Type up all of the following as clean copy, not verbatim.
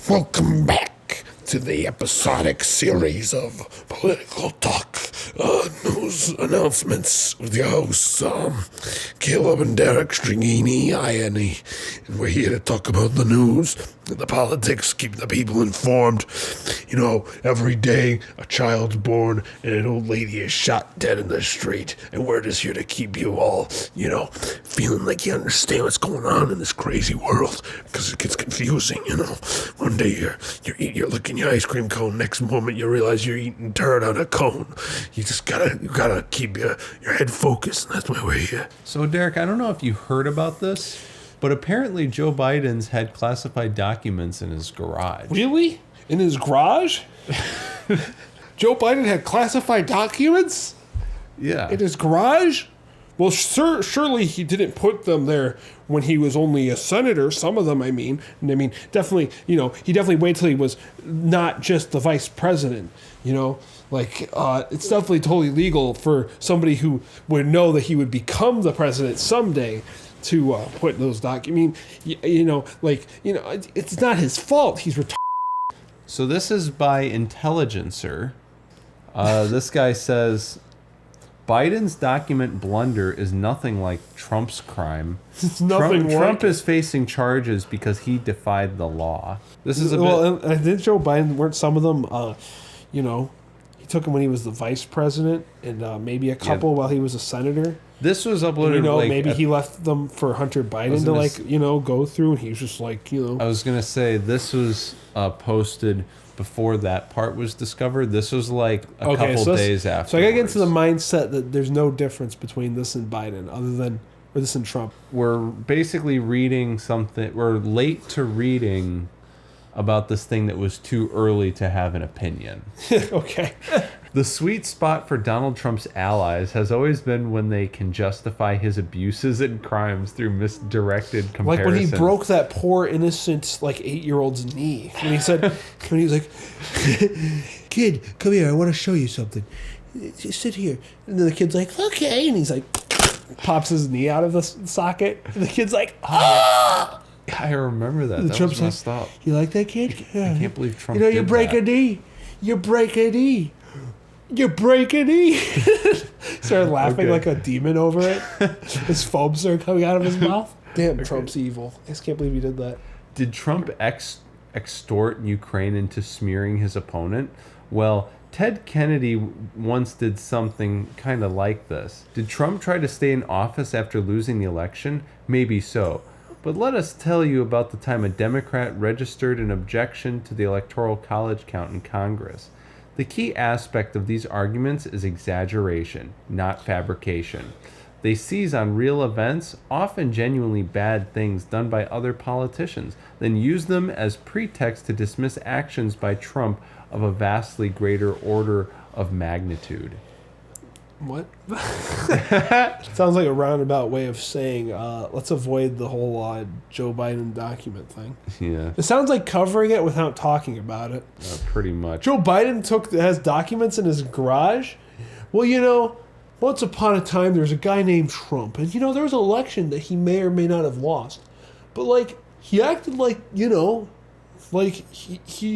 Welcome back to the episodic series of political talk, news announcements with your hosts, Caleb and Derek Stringini, I-N-E. And we're here to talk about the news and the politics, keep the people informed. You know, every day a child's born and an old lady is shot dead in the street. And we're just here to keep you all, you know, feeling like you understand what's going on in this crazy world. Because it gets confusing, you know. One day you're licking your ice cream cone. Next moment you realize you're eating dirt on a cone. You gotta keep your head focused. And that's why we're here. So Derek, I don't know if you heard about this, but apparently Joe Biden's had classified documents in his garage. Really? In his garage? Joe Biden had classified documents? Yeah. In his garage? Well, surely he didn't put them there when he was only a senator. Some of them, I mean, definitely, you know, he definitely waited till he was not just the vice president, you know? Like, it's definitely totally legal for somebody who would know that he would become the president someday to put those documents. I mean, it's not his fault. He's retarded. So this is by Intelligencer. This guy says, Biden's document blunder is nothing like Trump's crime. It's nothing Trump is facing charges because he defied the law. This is a bit... and didn't Joe Biden, weren't some of them, he took them when he was the vice president and maybe a couple while he was a senator. This was uploaded. Maybe he left them for Hunter Biden to go through, and he was just like, I was gonna say this was posted before that part was discovered. This was like a couple days after. So I gotta get into the mindset that there's no difference between this and Biden, or this and Trump. We're basically reading something. We're late to reading about this thing that was too early to have an opinion. Okay. The sweet spot for Donald Trump's allies has always been when they can justify his abuses and crimes through misdirected comparisons. Like when he broke that poor innocent 8-year-old's knee. When he was like, "Kid, come here, I want to show you something. Sit here." And then the kid's like, "Okay," and he's like, pops his knee out of the socket, and the kid's like, "Ah!" I remember that. That was messed up. You like that, kid? Yeah. I can't believe Trump. You break a knee. You break a knee. You break a knee. Started laughing like a demon over it. His foam started coming out of his mouth. Damn, Trump's evil. I just can't believe he did that. Did Trump extort Ukraine into smearing his opponent? Well, Ted Kennedy once did something kind of like this. Did Trump try to stay in office after losing the election? Maybe so. But let us tell you about the time a Democrat registered an objection to the Electoral College count in Congress. The key aspect of these arguments is exaggeration, not fabrication. They seize on real events, often genuinely bad things done by other politicians, then use them as pretext to dismiss actions by Trump of a vastly greater order of magnitude. What? Sounds like a roundabout way of saying, let's avoid the whole Joe Biden document thing. Yeah. It sounds like covering it without talking about it. Pretty much. Joe Biden has documents in his garage? Well, once upon a time, there was a guy named Trump. And, there was an election that he may or may not have lost. But, he acted like, he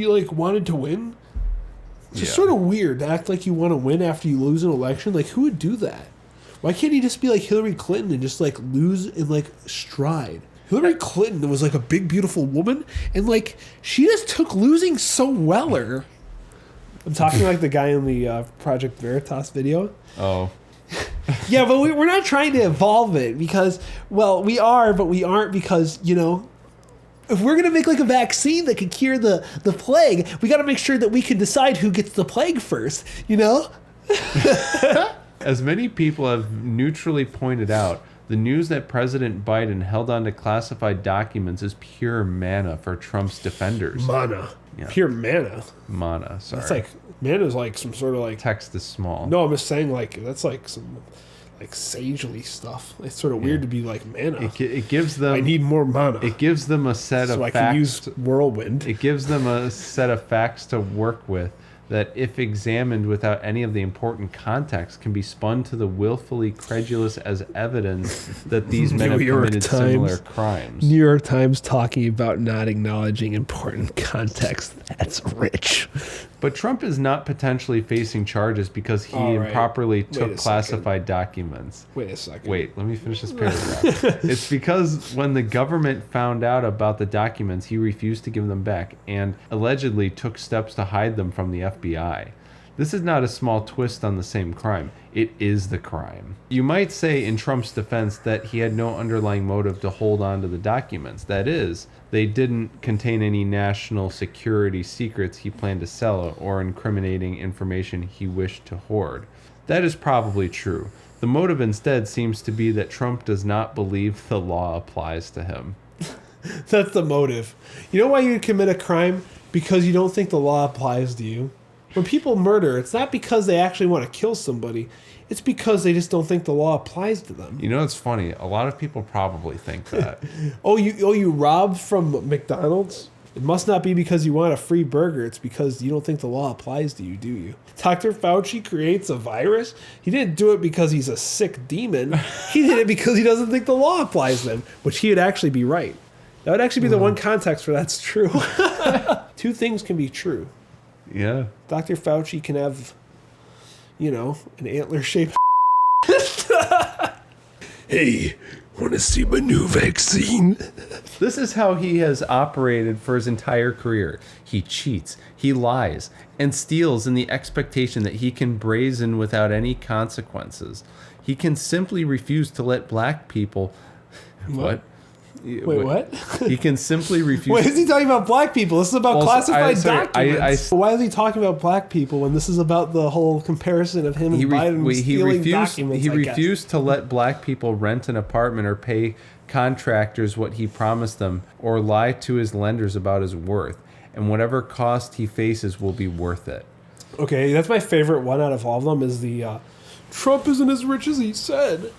wanted to win. It's just sort of weird to act like you want to win after you lose an election. Who would do that? Why can't he just be like Hillary Clinton and just lose in stride? Hillary Clinton was a big beautiful woman, and she just took losing so weller. I'm talking like the guy in the Project Veritas video. Oh. Yeah, but we're not trying to evolve it because, we are, but we aren't because, if we're going to make a vaccine that could cure the plague, we got to make sure that we can decide who gets the plague first, As many people have neutrally pointed out, the news that President Biden held on to classified documents is pure manna for Trump's defenders. Mana. Yeah. Pure mana. Mana, sorry. That's mana's some sort of Text is small. No, I'm just saying that's some sagely stuff. It's sort of weird to be mana. It gives them... I need more mana. It gives them a set of facts. So I can use whirlwind. It gives them a set of facts to work with that, if examined without any of the important context, can be spun to the willfully credulous as evidence that these men have New York committed Times. similar crimes. New York Times talking about not acknowledging important context. That's rich. But Trump is not potentially facing charges because he All right. improperly Wait took a classified documents. Wait a second. Wait, let me finish this paragraph. It's because when the government found out about the documents, he refused to give them back and allegedly took steps to hide them from the FBI. This is not a small twist on the same crime. It is the crime. You might say in Trump's defense that he had no underlying motive to hold on to the documents. That is, they didn't contain any national security secrets he planned to sell or incriminating information he wished to hoard. That is probably true. The motive instead seems to be that Trump does not believe the law applies to him. That's the motive. You know why you commit a crime? Because you don't think the law applies to you. When people murder, it's not because they actually want to kill somebody. It's because they just don't think the law applies to them. You know, it's funny. A lot of people probably think that. You robbed from McDonald's? It must not be because you want a free burger. It's because you don't think the law applies to you, do you? Dr. Fauci creates a virus? He didn't do it because he's a sick demon. He did it because he doesn't think the law applies to him, which he would actually be right. That would actually be the one context where that's true. Two things can be true. Yeah. Dr. Fauci can have, an antler-shaped... Hey, want to see my new vaccine? This is how he has operated for his entire career. He cheats, he lies, and steals in the expectation that he can brazen without any consequences. He can simply refuse to let black people... What? Wait, what? He can simply refuse... Wait, is he talking about black people? This is about Well, classified sorry, documents. Why is he talking about black people when this is about the whole comparison of him and Biden stealing documents? He refused to let black people rent an apartment or pay contractors what he promised them or lie to his lenders about his worth. And whatever cost he faces will be worth it. Okay, that's my favorite one out of all of them is the Trump isn't as rich as he said.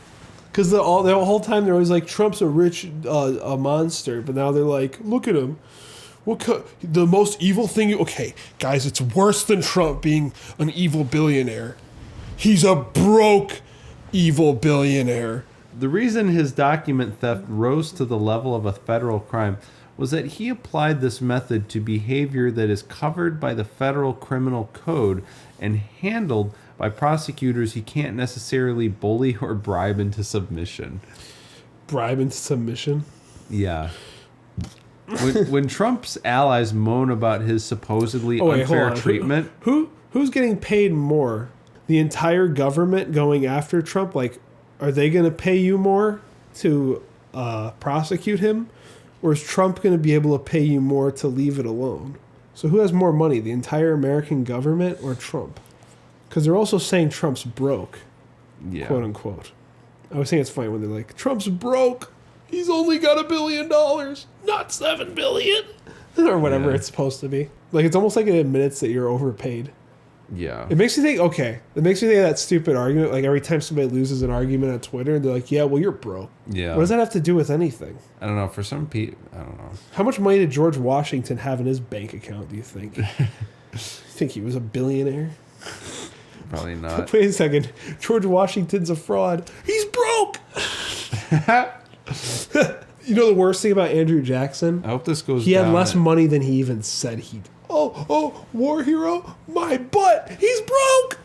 Because the whole time they're always like, Trump's a rich a monster. But now they're like, look at him. The most evil thing... Okay, guys, it's worse than Trump being an evil billionaire. He's a broke, evil billionaire. The reason his document theft rose to the level of a federal crime was that he applied this method to behavior that is covered by the federal criminal code and handled by prosecutors he can't necessarily bully or bribe into submission. Bribe into submission? Yeah. When Trump's allies moan about his supposedly unfair treatment... Who's getting paid more? The entire government going after Trump? Like, are they going to pay you more to prosecute him? Or is Trump going to be able to pay you more to leave it alone? So who has more money, the entire American government or Trump? Because they're also saying Trump's broke, quote unquote. I was saying it's funny when they're like, Trump's broke. He's only got $1 billion, not $7 billion, or whatever it's supposed to be. Like it's almost like it admits that you're overpaid. Yeah. It makes me think. Okay, it makes me think of that stupid argument. Like every time somebody loses an argument on Twitter, they're like, "Yeah, well, you're broke." Yeah. What does that have to do with anything? I don't know. For some people, I don't know. How much money did George Washington have in his bank account? Do you think? You think he was a billionaire? Probably not. Wait a second. George Washington's a fraud. He's broke. You know the worst thing about Andrew Jackson? I hope this goes He down. had less money than he even said he'd. Oh, war hero, my butt. He's broke.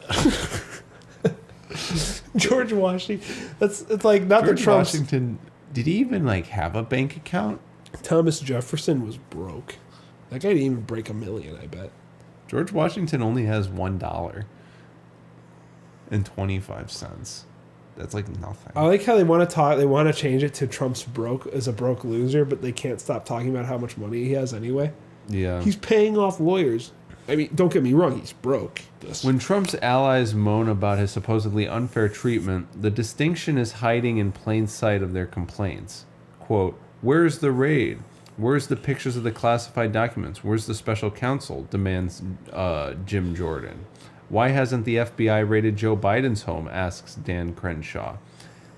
George Washington. It's like not George the Trumps. Washington, did he even like have a bank account? Thomas Jefferson was broke. That guy didn't even break $1 million, I bet. George Washington only has $1.25. That's like nothing. I like how they want to talk. They want to change it to Trump's broke as a broke loser, but they can't stop talking about how much money he has anyway. Yeah. He's paying off lawyers. I mean, don't get me wrong, he's broke. When Trump's allies moan about his supposedly unfair treatment, the distinction is hiding in plain sight of their complaints. Quote, "Where's the raid? Where's the pictures of the classified documents? Where's the special counsel?" demands Jim Jordan. "Why hasn't the FBI raided Joe Biden's home?" asks Dan Crenshaw.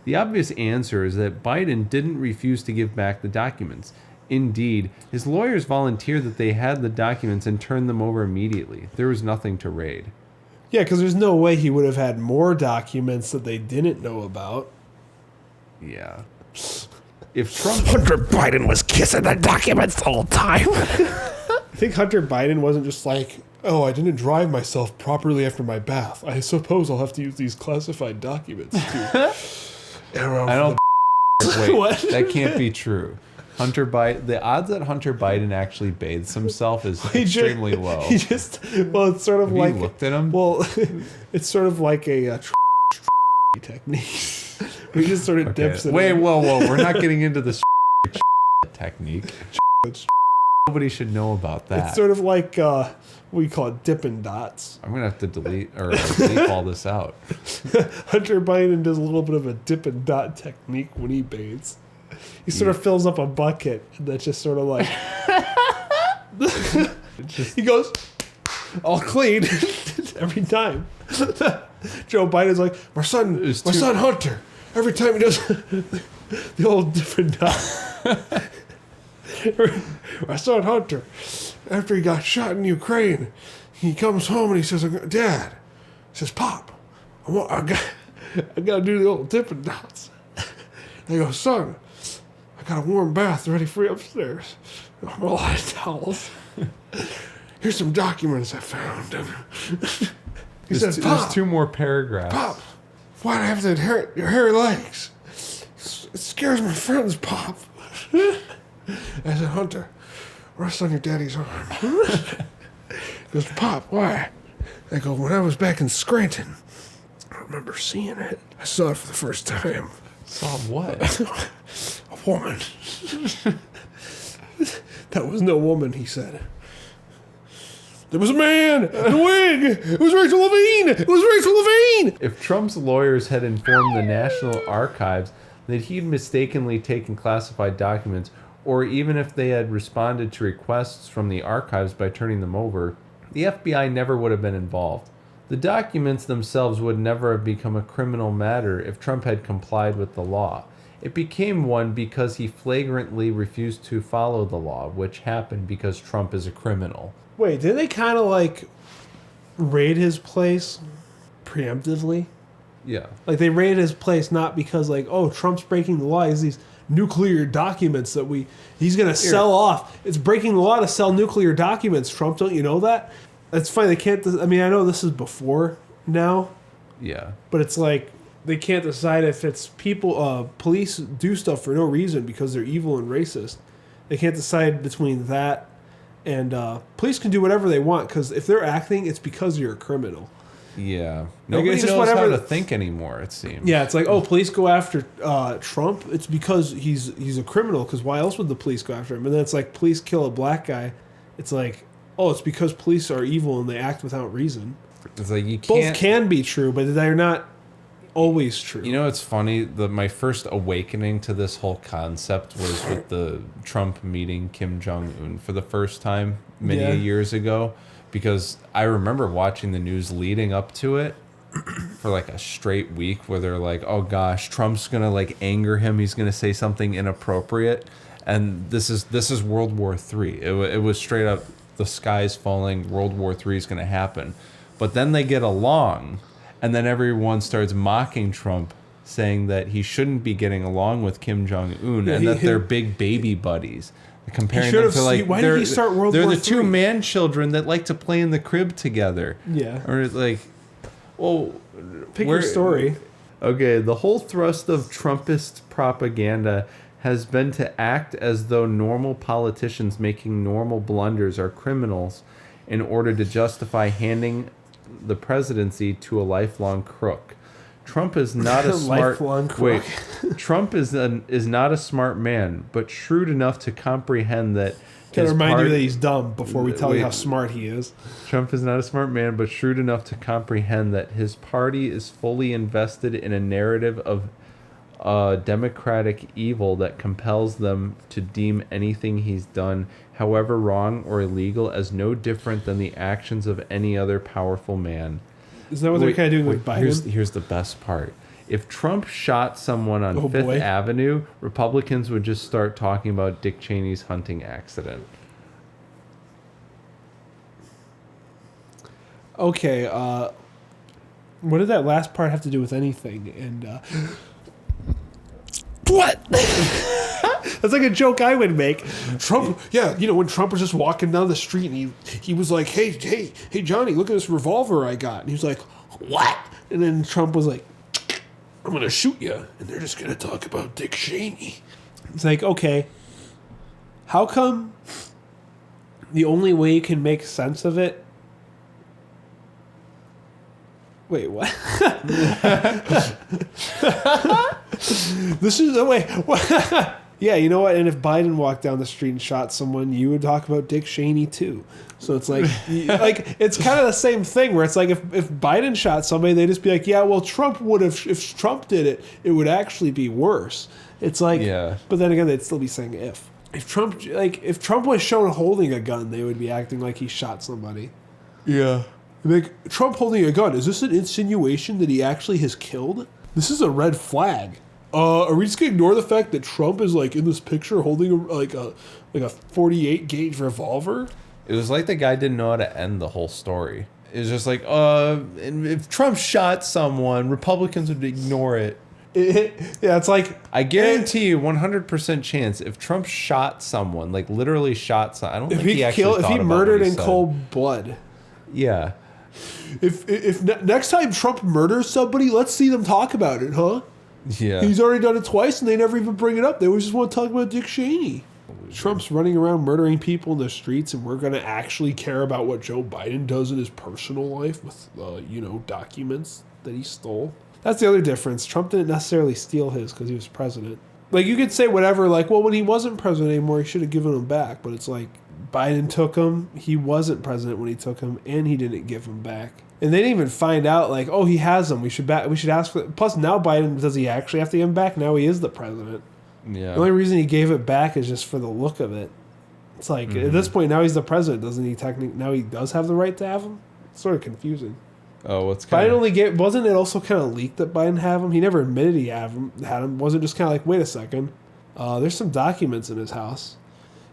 The obvious answer is that Biden didn't refuse to give back the documents. Indeed, his lawyers volunteered that they had the documents and turned them over immediately. There was nothing to raid. Yeah, because there's no way he would have had more documents that they didn't know about. Yeah. If Trump... Hunter Biden was kissing the documents the whole time. I think Hunter Biden wasn't just like, oh, I didn't dry myself properly after my bath. I suppose I'll have to use these classified documents to... I don't... Wait, What? that can't be true. Hunter Biden... The odds that Hunter Biden actually bathes himself is extremely low. He just... Well, it's sort of Have like... you looked at him? Well, it's sort of like a technique. We just sort of dips it Wait, in. whoa. We're not getting into this technique. Nobody should know about that. It's sort of like, we call it dipping dots. I'm going to have to delete or leave all this out. Hunter Biden does a little bit of a dip and dot technique when he bathes. He sort of fills up a bucket, and that's just sort of like... he goes, all clean every time. Joe Biden's like, my son Hunter, every time he does the old different dot. My son Hunter, after he got shot in Ukraine, he comes home and he says, Dad, he says, Pop, I got to do the old dipping dots. I go, son, I got a warm bath ready for you upstairs. A lot of towels. Here's some documents I found. He said, Pop, there's 2 more paragraphs. Pop, why'd I have to inherit your hairy legs? It scares my friends, Pop. I said, Hunter, rest on your daddy's arm. He goes, Pop, why? I go, when I was back in Scranton, I remember seeing it. I saw it for the first time. Saw what? A woman. That was no woman, he said. There was a man in a wig. It was Rachel Levine. It was Rachel Levine. If Trump's lawyers had informed the National Archives that he'd mistakenly taken classified documents, or even if they had responded to requests from the archives by turning them over, the FBI never would have been involved. The documents themselves would never have become a criminal matter if Trump had complied with the law. It became one because he flagrantly refused to follow the law, which happened because Trump is a criminal. Wait, did they kind of like raid his place preemptively? Yeah. Like they raided his place not because like, oh, Trump's breaking the law. He has these nuclear documents that he's going to sell off. It's breaking the law to sell nuclear documents, Trump. Don't you know that? That's fine. They can't, I mean, I know this is before now. Yeah. But it's like they can't decide if it's people, police do stuff for no reason because they're evil and racist. They can't decide between that and police can do whatever they want because if they're acting, it's because you're a criminal. Yeah. Nobody it's just knows whatever how to think anymore, it seems. Yeah, it's like, oh, police go after Trump. It's because he's a criminal, because why else would the police go after him? And then it's like, police kill a black guy. It's like, oh, it's because police are evil and they act without reason. It's like you can't... Both can be true, but they're not always true. You know, it's funny. My first awakening to this whole concept was with the Trump meeting Kim Jong-un for the first time many years ago. Because I remember watching the news leading up to it for like a straight week where they're like, oh gosh, Trump's going to like anger him. He's going to say something inappropriate. And this is World War III. It was straight up the sky's falling. World War III is going to happen. But then they get along and then everyone starts mocking Trump, saying that he shouldn't be getting along with Kim Jong-un and that they're big baby buddies. Comparing them to like, why did he start World War III? They're the 2 man children that like to play in the crib together. Yeah. Or like, well, pick your story. Okay, the whole thrust of Trumpist propaganda has been to act as though normal politicians making normal blunders are criminals in order to justify handing the presidency to a lifelong crook. Trump is not a smart Trump is not a smart man, but shrewd enough to comprehend that. Can remind you that he's dumb before we tell you how smart he is. Trump is not a smart man, but shrewd enough to comprehend that his party is fully invested in a narrative of democratic evil that compels them to deem anything he's done, however wrong or illegal, as no different than the actions of any other powerful man. Is that what they're kind of doing with Biden? Here's the best part. If Trump shot someone on Oh, Fifth boy. Avenue, Republicans would just start talking about Dick Cheney's hunting accident. Okay, what did that last part have to do with anything? And what? That's like a joke I would make. Trump, yeah, when Trump was just walking down the street and he was like, hey, Johnny, look at this revolver I got. And he was like, what? And then Trump was like, I'm going to shoot you. And they're just going to talk about Dick Cheney. It's like, okay, how come the only way you can make sense of it? Wait, what? This is the way. Yeah, you know what? And if Biden walked down the street and shot someone, you would talk about Dick Cheney too. So it's like, it's kind of the same thing where it's like if Biden shot somebody, they just be like, yeah, well, Trump would have. If Trump did it, it would actually be worse. It's like, Yeah. But then again, they'd still be saying if. If Trump was shown holding a gun, they would be acting like he shot somebody. Yeah. Like, Trump holding a gun, is this an insinuation that he actually has killed? This is a red flag. Are we just gonna ignore the fact that Trump is like in this picture holding a 48 gauge revolver? It was like the guy didn't know how to end the whole story. It was just like, and if Trump shot someone, Republicans would ignore it. Yeah, it's like, I guarantee you, 100% chance if Trump shot someone, like literally shot someone, I don't think he actually thought about murdered what he in said. cold blood. Yeah. If next time Trump murders somebody, let's see them talk about it, huh? Yeah. He's already done it twice, and they never even bring it up. They always just want to talk about Dick Cheney. Trump's running around murdering people in the streets, and we're going to actually care about what Joe Biden does in his personal life with, documents that he stole. That's the other difference. Trump didn't necessarily steal his because he was president. Like, you could say whatever, like, well, when he wasn't president anymore, he should have given them back. But it's like, Biden took him, he wasn't president when he took him, and he didn't give him back. And they didn't even find out, like, oh, he has them. We should ask for it. Plus, now Biden, does he actually have to give him back? Now he is the president. Yeah. The only reason he gave it back is just for the look of it. It's like, at this point, now he's the president. Doesn't he technically, now he does have the right to have them? It's sort of confusing. Oh, what's Biden kind only gave, wasn't it also kind of leaked that Biden had him? He never admitted he had him. Was it just kind of like, wait a second, there's some documents in his house.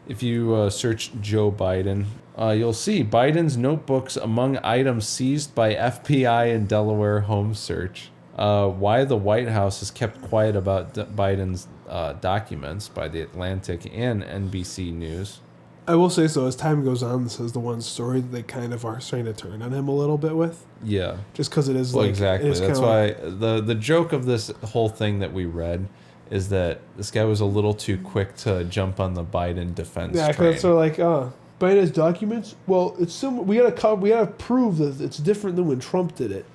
If you search Joe Biden, you'll see Biden's notebooks among items seized by FBI in Delaware home search. Why the White House has kept quiet about Biden's documents by The Atlantic and NBC News. I will say so, as time goes on, this is the one story that they kind of are starting to turn on him a little bit with. Yeah. Just because it is Well, like... exactly. It is That's kinda why the joke of this whole thing that we read is that this guy was a little too quick to jump on the Biden defense Yeah, train. because they're like, Biden has documents? Well, it's similar. We gotta prove that it's different than when Trump did it.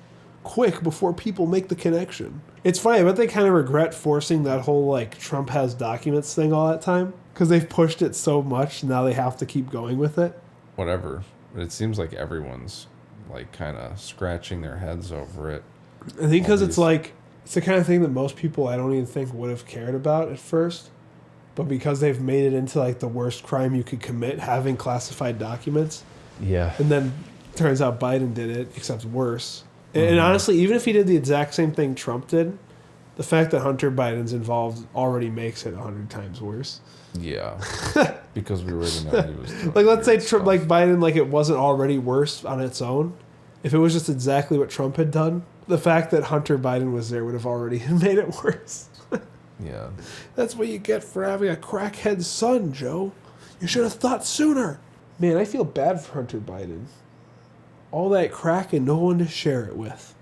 Quick, before people make the connection. It's funny, I bet they kind of regret forcing that whole, like, Trump has documents thing all that time. Because they've pushed it so much, now they have to keep going with it. Whatever. But it seems like everyone's, like, kind of scratching their heads over it. I think because it's All like, it's the kind of thing that most people I don't even think would have cared about at first. But because they've made it into, like, the worst crime you could commit, having classified documents. Yeah. And then turns out Biden did it, except worse. And honestly, even if he did the exact same thing Trump did, the fact that Hunter Biden's involved already makes it 100 times worse. Yeah. Because we already know he was doing Like, let's say weird Trump, stuff. like Biden, like it wasn't already worse on its own. If it was just exactly what Trump had done, the fact that Hunter Biden was there would have already made it worse. Yeah. That's what you get for having a crackhead son, Joe. You should have thought sooner. Man, I feel bad for Hunter Biden. All that crack and no one to share it with.